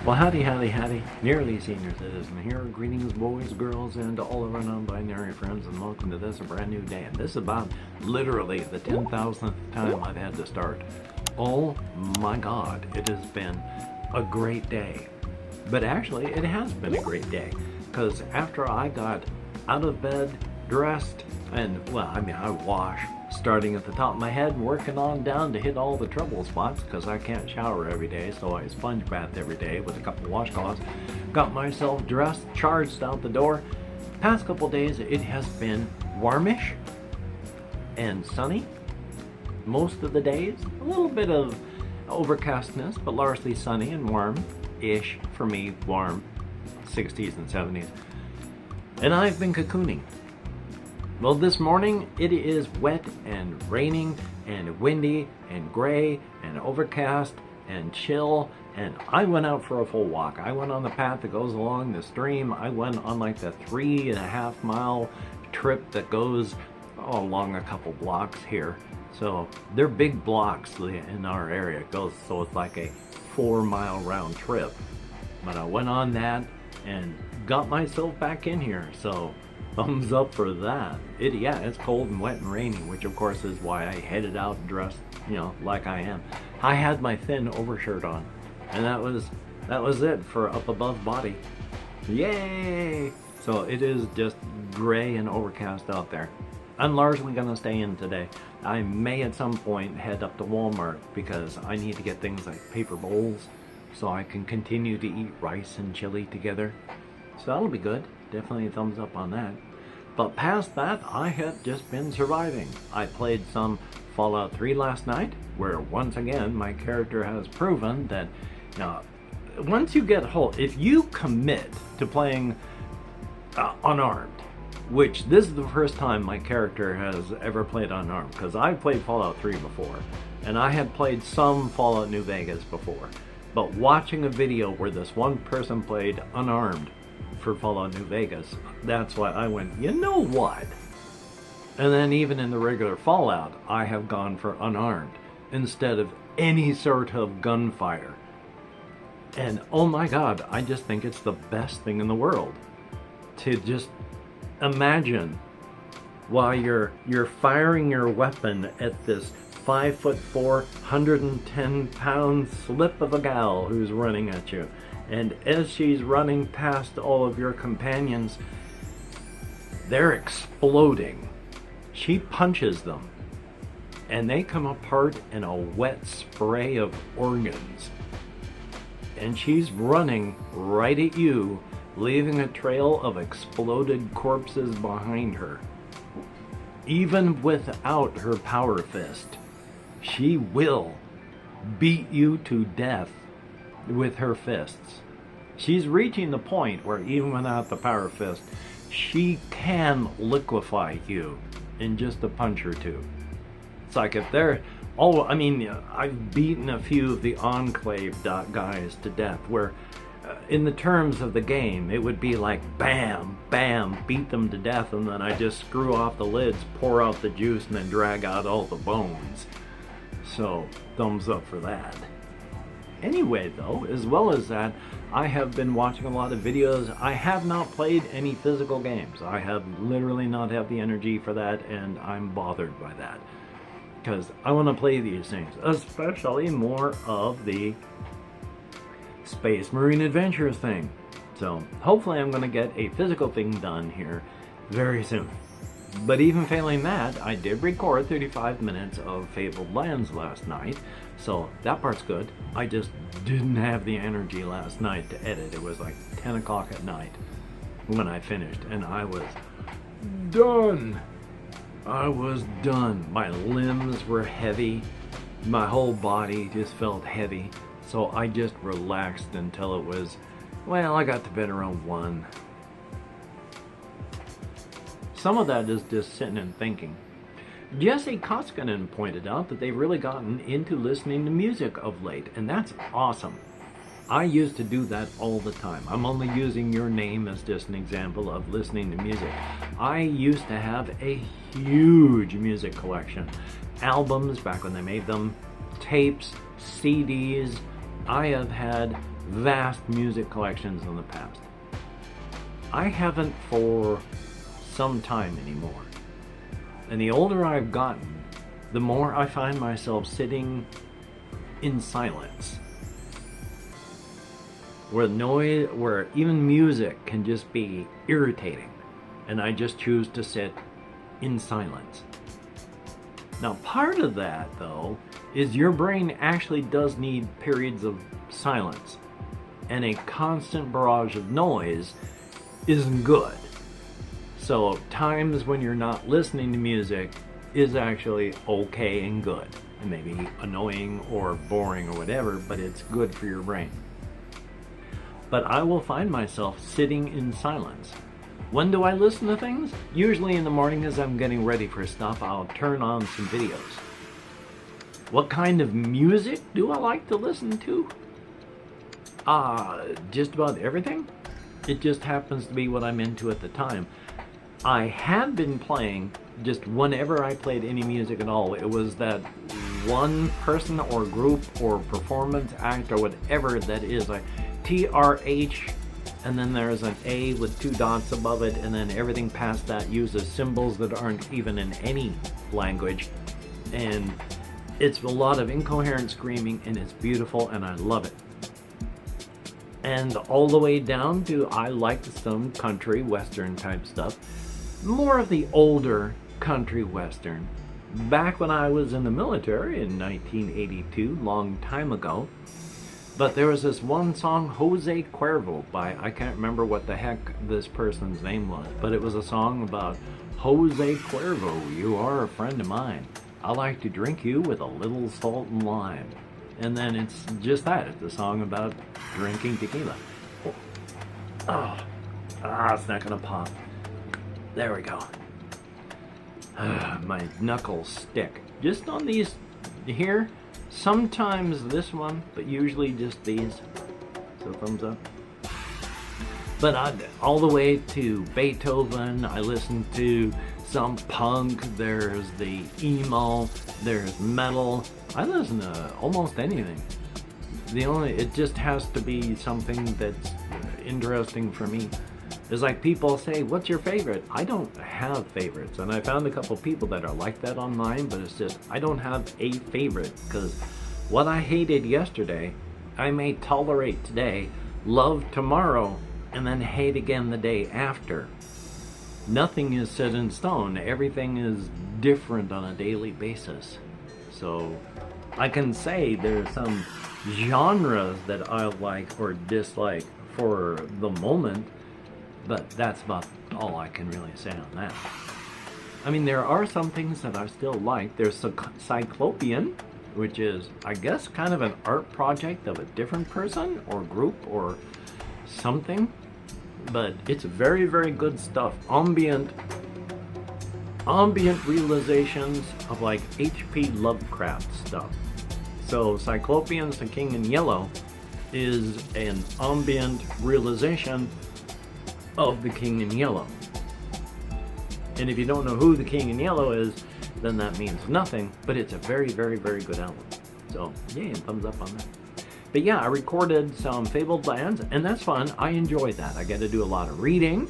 Well, howdy, howdy, howdy. Nearly senior citizen here. Greetings, boys, girls, and all of our non-binary friends, and welcome to this, a brand new day. And this is about literally the 10,000th time I've had to start. Oh my God, it has been a great day. But actually, it has been a great day, because after I got out of bed, dressed, and, well, I wash, starting at the top of my head and working on down to hit all the trouble spots, because I can't shower every day, so I sponge bath every day with a couple of washcloths. Got myself dressed, charged out the door. Past couple days, it has been warmish and sunny most of the days. A little bit of overcastness, but largely sunny and warm-ish for me, warm, 60s and 70s. And I've been cocooning. Well, this morning it is wet and raining and windy and gray and overcast and chill, and I went out for a full walk. I went on the path that goes along the stream. I went on like the 3.5 mile trip that goes along a couple blocks here. So they're big blocks in our area. It goes, so it's like a 4-mile round trip. But I went on that and got myself back in here, so thumbs up for that. Yeah, it's cold and wet and rainy, which of course is why I headed out dressed, like I am. I had my thin overshirt on, and that was it for up above body. Yay! So it is just gray and overcast out there. I'm largely gonna stay in today. I may at some point head up to Walmart because I need to get things like paper bowls so I can continue to eat rice and chili together. So that'll be good. Definitely a thumbs up on that. But past that, I have just been surviving. I played some Fallout 3 last night, where once again my character has proven that once you get hold, if you commit to playing unarmed, which this is the first time my character has ever played unarmed, because I've played Fallout 3 before, and I had played some Fallout New Vegas before, but watching a video where this one person played unarmed for Fallout New Vegas, that's why I went, you know what? And then even in the regular Fallout, I have gone for unarmed instead of any sort of gunfire. And oh my God, I just think it's the best thing in the world to just imagine while you're firing your weapon at this 5'4", 110-pound slip of a gal who's running at you. And as she's running past all of your companions, they're exploding. She punches them, and they come apart in a wet spray of organs. And she's running right at you, leaving a trail of exploded corpses behind her. Even without her power fist, she will beat you to death with her fists. She's reaching the point where even without the power fist, she can liquefy you in just a punch or two. It's like if they're I've beaten a few of the Enclave guys to death, where in the terms of the game it would be like bam, bam, beat them to death, and then I just screw off the lids, pour out the juice, and then drag out all the bones. So thumbs up for that. Anyway, though, as well as that, I have been watching a lot of videos. I have not played any physical games. I have literally not had the energy for that, and I'm bothered by that. Because I want to play these things, especially more of the Space Marine Adventures thing. So hopefully I'm going to get a physical thing done here very soon. But even failing that, I did record 35 minutes of Fabled Lands last night, so that part's good. I just didn't have the energy last night to edit. It was like 10 o'clock at night when I finished, and I was done. I was done. My limbs were heavy. My whole body just felt heavy, so I just relaxed until it was, well, I got to bed around 1. Some of that is just sitting and thinking. Jesse Koskinen pointed out that they've really gotten into listening to music of late, and that's awesome. I used to do that all the time. I'm only using your name as just an example of listening to music. I used to have a huge music collection. Albums, back when they made them, tapes, CDs. I have had vast music collections in the past. I haven't for some time anymore. And the older I've gotten, the more I find myself sitting in silence. Where even music can just be irritating, and I just choose to sit in silence. Now, part of that, though, is your brain actually does need periods of silence, and a constant barrage of noise isn't good. So times when you're not listening to music is actually okay and good. It may be annoying or boring or whatever, but it's good for your brain. But I will find myself sitting in silence. When do I listen to things? Usually in the morning as I'm getting ready for stuff, I'll turn on some videos. What kind of music do I like to listen to? Just about everything. It just happens to be what I'm into at the time. I had been playing, just whenever I played any music at all, it was that one person or group or performance act or whatever that is. Like TRH, and then there's an A with 2 dots above it, and then everything past that uses symbols that aren't even in any language. And it's a lot of incoherent screaming, and it's beautiful, and I love it. And all the way down to I like some country western type stuff. More of the older country western. Back when I was in the military in 1982, long time ago. But there was this one song, Jose Cuervo, by, I can't remember what the heck this person's name was, but it was a song about Jose Cuervo, you are a friend of mine. I like to drink you with a little salt and lime. And then it's just that. It's a song about drinking tequila. It's not gonna pop. There we go. My knuckles stick. Just on these here. Sometimes this one, but usually just these. So thumbs up. But all the way to Beethoven. I listen to some punk. There's the emo. There's metal. I listen to almost anything. It just has to be something that's interesting for me. It's like people say, what's your favorite? I don't have favorites. And I found a couple people that are like that online, but it's just, I don't have a favorite, because what I hated yesterday, I may tolerate today, love tomorrow, and then hate again the day after. Nothing is set in stone. Everything is different on a daily basis. So I can say there's some genres that I like or dislike for the moment, but that's about all I can really say on that. I mean, there are some things that I still like. There's Cyclopean, which is, I guess, kind of an art project of a different person or group or something. But it's very, very good stuff. Ambient realizations of like H.P. Lovecraft stuff. So Cyclopeans, the King in Yellow, is an ambient realization of the King in Yellow. And if you don't know who the King in Yellow is, then that means nothing, but it's a very, very, very good album. So, yay, and thumbs up on that. But yeah, I recorded some Fabled lands, and that's fun. I enjoy that. I get to do a lot of reading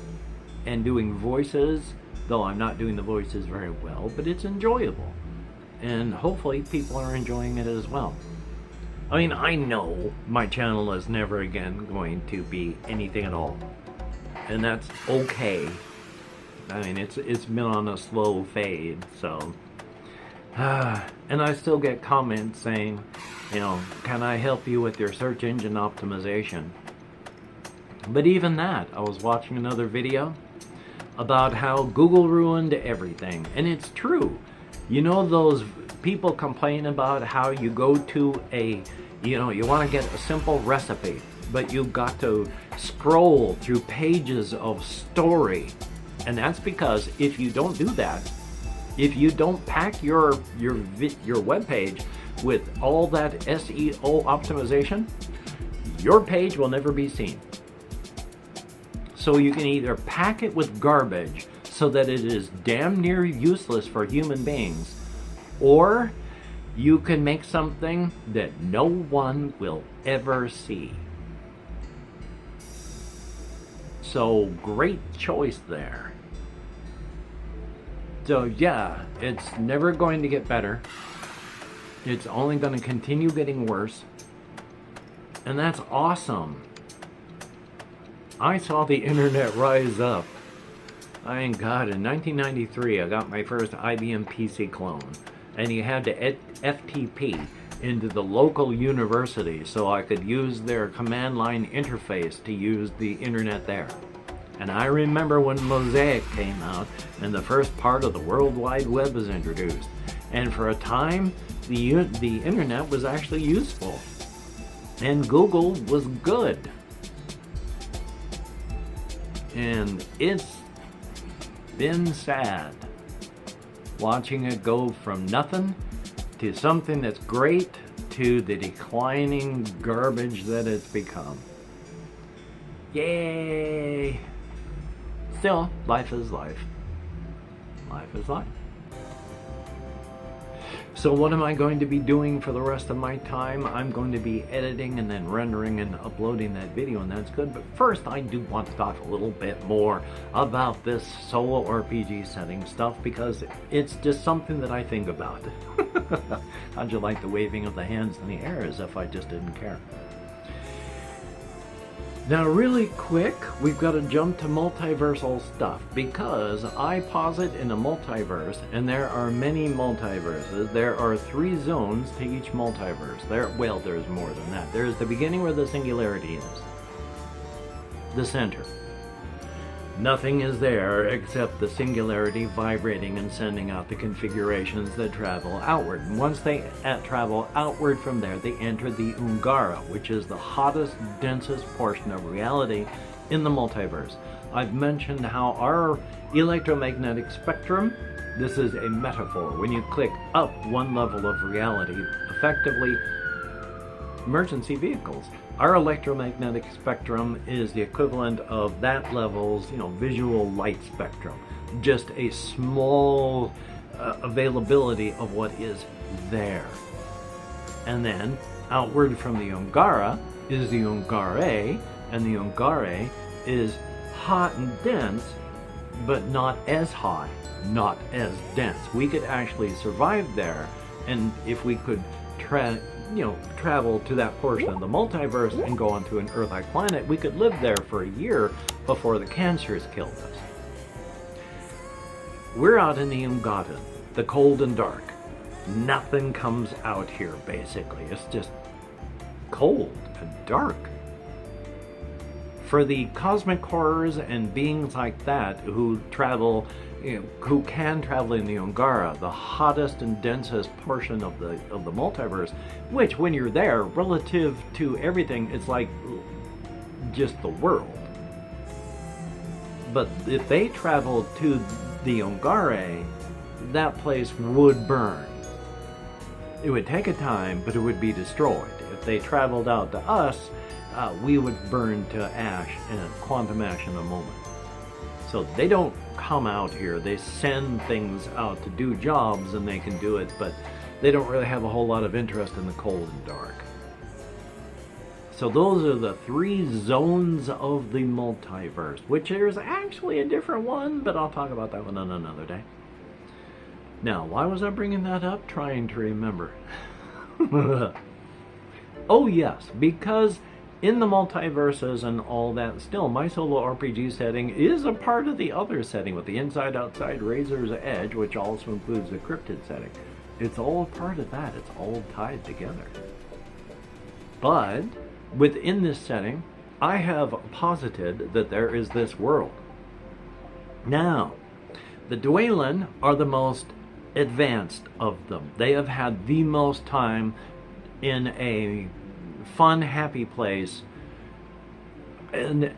and doing voices, though I'm not doing the voices very well, but it's enjoyable. And hopefully people are enjoying it as well. I mean, I know my channel is never again going to be anything at all. And that's okay. I mean, it's been on a slow fade, so. And I still get comments saying, you know, can I help you with your search engine optimization? But even that, I was watching another video about how Google ruined everything. And it's true. You know, those people complain about how you go to you want to get a simple recipe, but you've got to scroll through pages of story. And that's because if you don't do that, if you don't pack your web page with all that SEO optimization, your page will never be seen. So you can either pack it with garbage so that it is damn near useless for human beings, or you can make something that no one will ever see. So great choice there. So yeah, it's never going to get better. It's only going to continue getting worse. And that's awesome. I saw the internet rise up. God, in 1993, I got my first IBM PC clone. And you had to FTP into the local university so I could use their command line interface to use the internet there. And I remember when Mosaic came out and the first part of the World Wide Web was introduced. And for a time, the internet was actually useful. And Google was good. And it's been sad watching it go from nothing to something that's great to the declining garbage that it's become. Yay! Still, life is life. Life is life. So what am I going to be doing for the rest of my time? I'm going to be editing and then rendering and uploading that video, and that's good. But first, I do want to talk a little bit more about this solo RPG setting stuff, because it's just something that I think about. How'd you like the waving of the hands in the air as if I just didn't care? Now really quick, we've got to jump to multiversal stuff, because I posit in a multiverse, and there are many multiverses. There are 3 zones to each multiverse. Well, there's more than that. There's the beginning where the singularity is. The center. Nothing is there except the singularity vibrating and sending out the configurations that travel outward. And once they travel outward from there, they enter the Ungara, which is the hottest, densest portion of reality in the multiverse. I've mentioned how our electromagnetic spectrum, this is a metaphor. When you click up one level of reality, effectively, emergency vehicles. Our electromagnetic spectrum is the equivalent of that level's, visual light spectrum. Just a small availability of what is there. And then, outward from the Ungara is the Ungare, and the Ungare is hot and dense, but not as hot, not as dense. We could actually survive there, and if we could travel to that portion of the multiverse and go onto an Earth-like planet, we could live there for a year before the cancers killed us. We're out in the Ungatan, the cold and dark. Nothing comes out here, basically. It's just cold and dark. For the cosmic horrors and beings like that who travel, who can travel in the Ungara, the hottest and densest portion of the multiverse, which when you're there, relative to everything, it's like just the world. But if they traveled to the Ungare, that place would burn. It would take a time, but it would be destroyed. If they traveled out to us, we would burn to ash, and quantum ash in a moment. So they don't come out here. They send things out to do jobs, and they can do it, but they don't really have a whole lot of interest in the cold and dark. So those are the 3 zones of the multiverse, which there's actually a different one, but I'll talk about that one on another day. Now, why was I bringing that up? Trying to remember. Oh yes, because in the multiverses and all that, still, my solo RPG setting is a part of the other setting with the inside, outside, Razor's Edge, which also includes the cryptid setting. It's all a part of that. It's all tied together. But within this setting, I have posited that there is this world. Now, the Dwaylen are the most advanced of them. They have had the most time in a fun, happy place and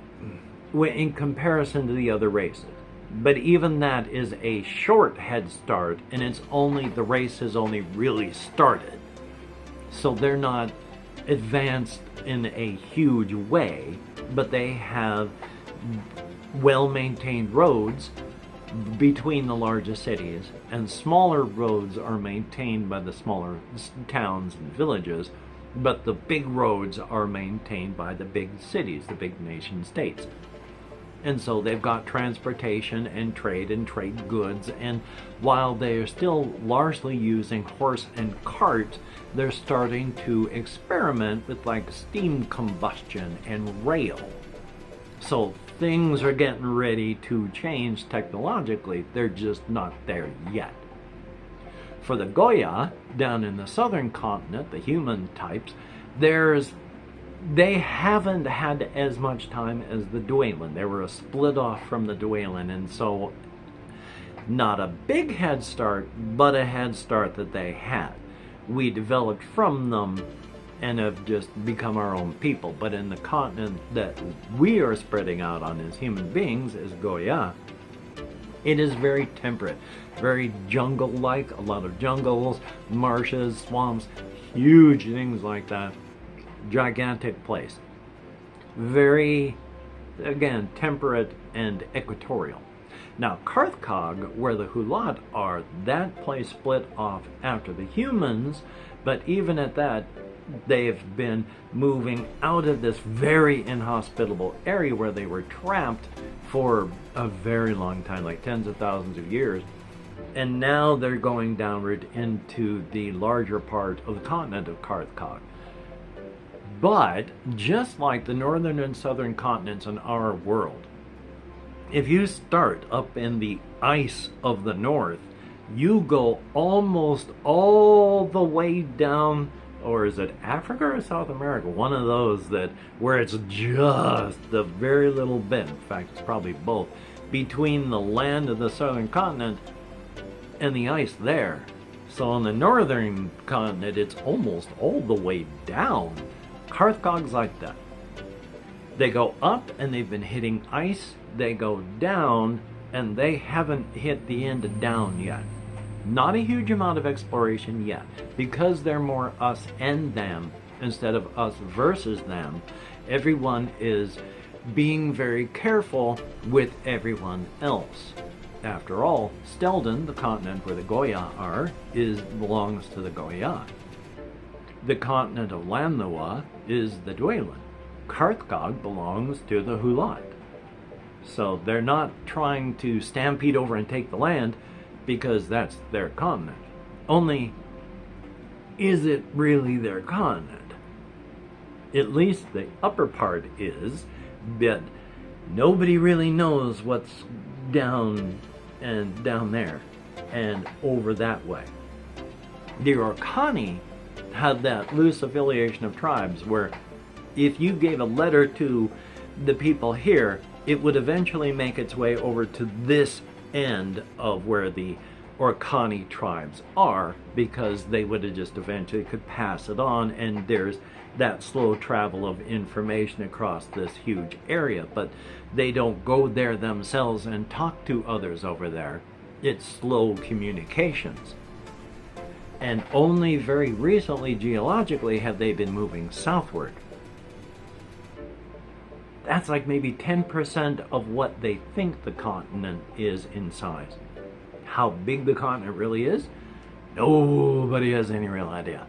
in comparison to the other races. But even that is a short head start, and the race has only really started. So they're not advanced in a huge way, but they have well-maintained roads between the largest cities, and smaller roads are maintained by the smaller towns and villages, but the big roads are maintained by the big cities, the big nation states. And so they've got transportation and trade goods. And while they are still largely using horse and cart, they're starting to experiment with like steam combustion and rail. So things are getting ready to change technologically. They're just not there yet. For the Goya, down in the southern continent, the human types, they haven't had as much time as the Duelan. They were a split off from the Duelan, and so not a big head start, but a head start that they had. We developed from them and have just become our own people. But in the continent that we are spreading out on as human beings, as Goya, it is very temperate, very jungle-like, a lot of jungles, marshes, swamps, huge things like that. Gigantic place. Very, again, temperate and equatorial. Now, Carthcog, where the Hulat are, that place split off after the humans, but even at that, they've been moving out of this very inhospitable area where they were trapped for a very long time, like tens of thousands of years. And now they're going downward into the larger part of the continent of Carthcog. But just like the northern and southern continents in our world, if you start up in the ice of the north, you go almost all the way down, or is it Africa or South America? One of those that where it's just a very little bit, in fact it's probably both, between the land of the southern continent and the ice there. So on the northern continent it's almost all the way down. Carthcog's like that. They go up and they've been hitting ice, they go down and they haven't hit the end of down yet. Not a huge amount of exploration yet, because they're more us and them instead of us versus them. Everyone is being very careful with everyone else. After all, Stelden, the continent where the Goya are, belongs to the Goya. The continent of Lamnoa is the Duelan. Carthcog belongs to the Hulat. So they're not trying to stampede over and take the land because that's their continent. Only, is it really their continent? At least the upper part is, but nobody really knows what's down there and over that way. The Orkani had that loose affiliation of tribes where if you gave a letter to the people here, it would eventually make its way over to this end of where the Orkani tribes are, because they would have just eventually could pass it on, and there's that slow travel of information across this huge area. But they don't go there themselves and talk to others over there. It's slow communications. And only very recently, geologically, have they been moving southward. That's like maybe 10% of what they think the continent is in size. How big the continent really is, nobody has any real idea.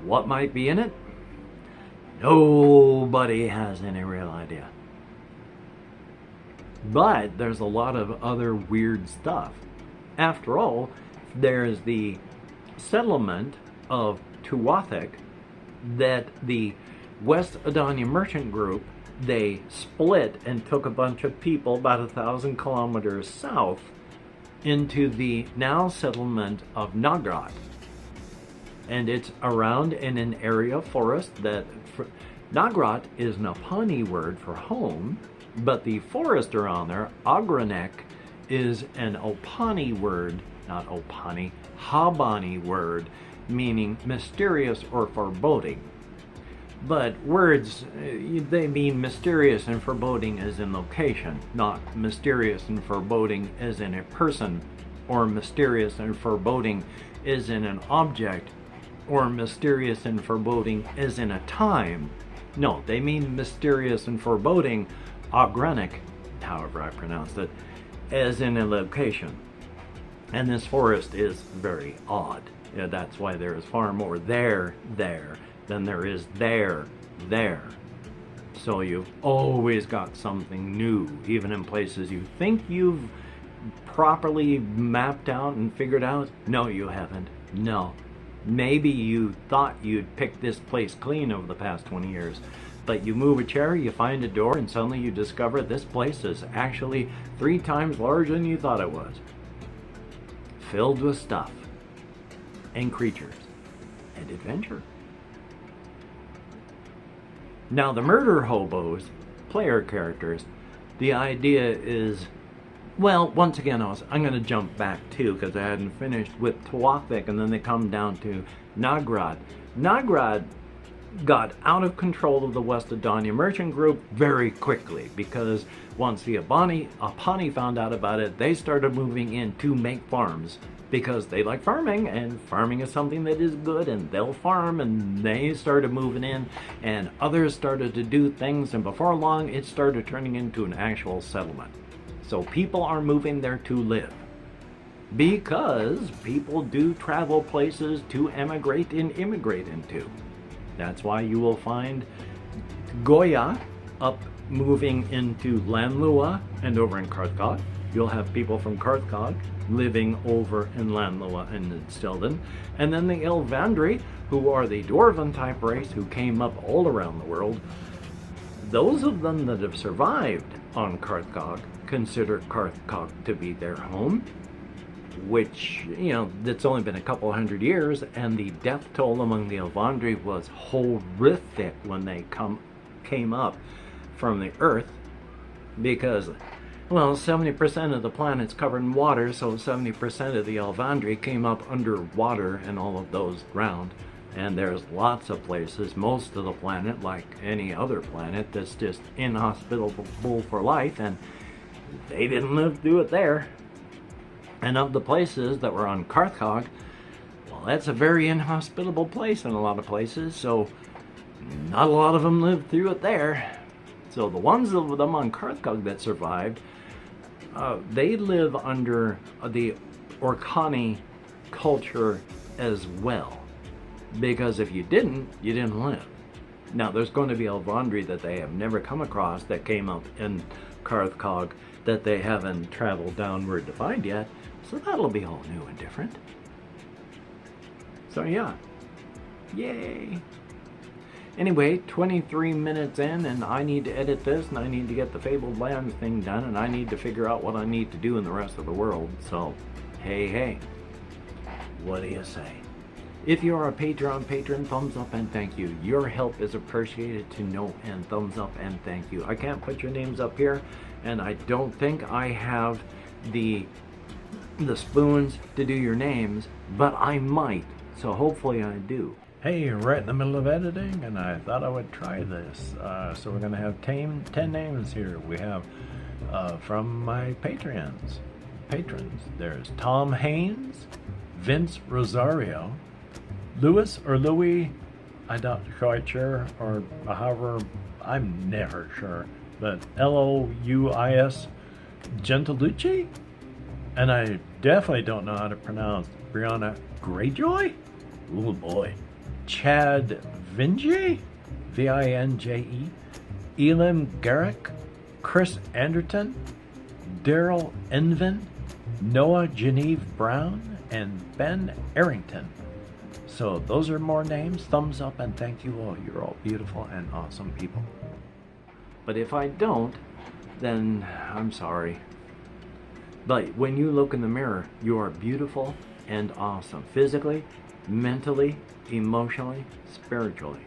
What might be in it? Nobody has any real idea. But there's a lot of other weird stuff. After all, there's the settlement of Tuatha that the West Adania Merchant Group, they split and took a bunch of people about 1,000 kilometers south into the now settlement of Nagrat. And it's around in an area of forest that Nagrat is an Apani word for home, but the forest around there, Agranek, is an Opani word, not Opani, Habani word, meaning mysterious or foreboding. But words, they mean mysterious and foreboding as in location, not mysterious and foreboding as in a person, or mysterious and foreboding as in an object, or mysterious and foreboding as in a time. No, they mean mysterious and foreboding, Agranic, however I pronounced it, as in a location. And this forest is very odd. Yeah, that's why there is far more there than there is there. So you've always got something new, even in places you think you've properly mapped out and figured out. No, you haven't. No. Maybe you thought you'd picked this place clean over the past 20 years, but you move a chair, you find a door, and suddenly you discover this place is actually 3 times larger than you thought it was. Filled with stuff, and creatures, and adventure. Now the murder hobos, player characters, the idea is, well, once again, I'm going to jump back too, because I hadn't finished with Tawafik, and then they come down to Nagrad. Nagrad got out of control of the West Adania merchant group very quickly, because once the Apani found out about it, they started moving in to make farms, because they like farming, and farming is something that is good, and they'll farm, and they started moving in, and others started to do things, and before long it started turning into an actual settlement. So people are moving there to live, because people do travel places to emigrate and immigrate into. That's why you will find Goya up moving into Lanlua and over in Carthag. You'll have people from Carthag living over in Lanlua and in Stilden. And then the Elvandri, who are the Dwarven type race who came up all around the world. Those of them that have survived on Carthag consider Carthag to be their home, which, it's only been a couple hundred years, and the death toll among the Elvandri was horrific when they came up from the Earth, because, well, 70% of the planet's covered in water, so 70% of the Elvandri came up underwater and all of those drowned. And there's lots of places, most of the planet, like any other planet, that's just inhospitable for life, and they didn't live through it there. And of the places that were on Carthag, well, that's a very inhospitable place in a lot of places, so not a lot of them lived through it there. So the ones of them on Carthag that survived, they live under the Orkani culture as well. Because if you didn't live. Now, there's going to be Elvandri that they have never come across that came up in Carthag that they haven't traveled downward to find yet. So that'll be all new and different. So yeah. Yay. Anyway, 23 minutes in, and I need to edit this, and I need to get the Fabled Lands thing done, and I need to figure out what I need to do in the rest of the world. So, hey. What do you say? If you are a Patreon patron, thumbs up and thank you. Your help is appreciated to know, and thumbs up and thank you. I can't put your names up here, and I don't think I have the spoons to do your names, but I might, so hopefully I do. Hey, right in the middle of editing, and I thought I would try this. So we're going to have 10 names here. We have from my patrons. There's Tom Haynes, Vince Rosario, Louis or Louis, I'm not quite sure, or however, I'm never sure, but Louis Gentilucci, and I definitely don't know how to pronounce Brianna Greyjoy. Oh boy. Chad Vinje, Vinje, Elim Garrick, Chris Anderton, Daryl Envin, Noah Genevieve Brown, and Ben Arrington. So those are more names. Thumbs up and thank you all. You're all beautiful and awesome people. But if I don't, then I'm sorry. But when you look in the mirror, you are beautiful and awesome. Physically, mentally, emotionally, spiritually.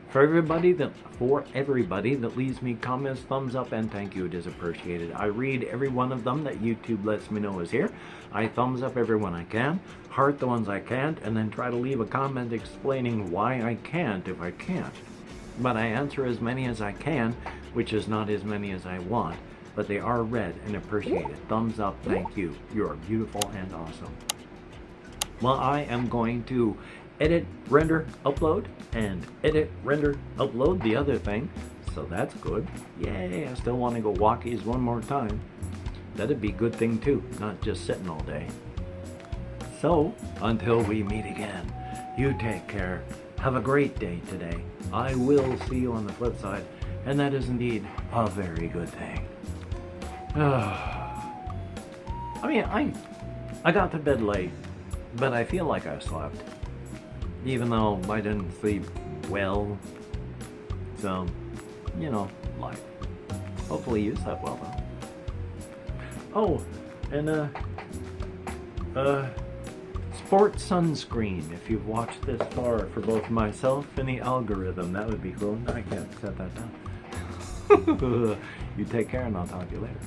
For everybody that leaves me comments, thumbs up and thank you, it is appreciated. I read every one of them that YouTube lets me know is here. I thumbs up every one I can, heart the ones I can't, and then try to leave a comment explaining why I can't if I can't. But I answer as many as I can, which is not as many as I want, but they are read and appreciated. Thumbs up, thank you. You are beautiful and awesome. Well, I am going to edit, render, upload, and edit, render, upload the other thing. So that's good. Yay, I still want to go walkies one more time. That'd be a good thing too, not just sitting all day. So, until we meet again, you take care, have a great day today. I will see you on the flip side, and that is indeed a very good thing. I mean, I got to bed late, but I feel like I slept, even though I didn't sleep well. So, you know, life. Hopefully you slept well though. Oh, and sports sunscreen, if you've watched this far, for both myself and the algorithm, that would be cool. I can't set that down. You take care, and I'll talk to you later.